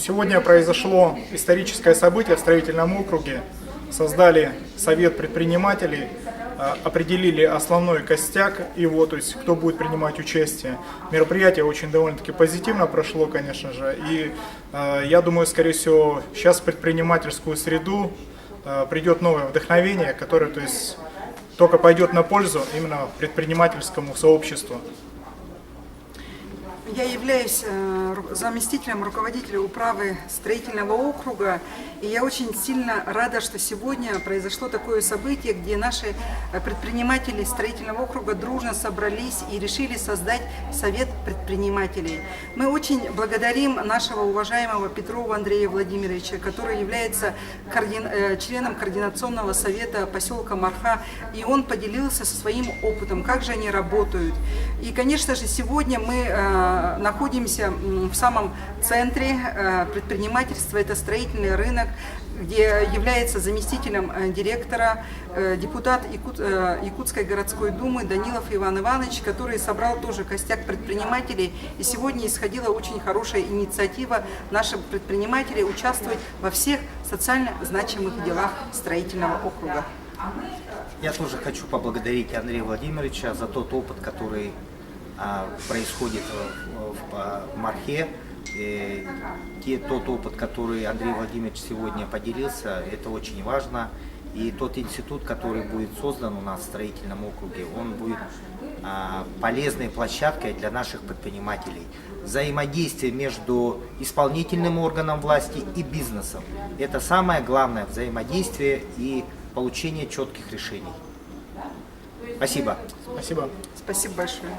Сегодня произошло историческое событие в строительном округе. Создали совет предпринимателей, определили основной костяк его, то есть кто будет принимать участие. Мероприятие очень довольно-таки позитивно прошло, конечно же. И я думаю, скорее всего, сейчас в предпринимательскую среду придет новое вдохновение, которое, то есть, только пойдет на пользу именно предпринимательскому сообществу. Я являюсь заместителем руководителя управы строительного округа, и я очень сильно рада, что сегодня произошло такое событие, где наши предприниматели строительного округа дружно собрались и решили создать совет предпринимателей. Мы очень благодарим нашего уважаемого Петрова Андрея Владимировича, который является членом координационного совета поселка Марха, и он поделился со своим опытом, как же они работают. И, конечно же, сегодня мы находимся в самом центре предпринимательства, это строительный рынок, где является заместителем директора депутат Якутской городской думы Данилов Иван Иванович, который собрал тоже костяк предпринимателей. И сегодня исходила очень хорошая инициатива наших предпринимателей участвовать во всех социально значимых делах строительного округа. Я тоже хочу поблагодарить Андрея Владимировича за тот опыт, который происходит в Мархе. Тот опыт, который Андрей Владимирович сегодня поделился, это очень важно. И тот институт, который будет создан у нас в строительном округе, он будет полезной площадкой для наших предпринимателей. Взаимодействие между исполнительным органом власти и бизнесом. Это самое главное взаимодействие и получение четких решений. Спасибо. Спасибо. Спасибо большое.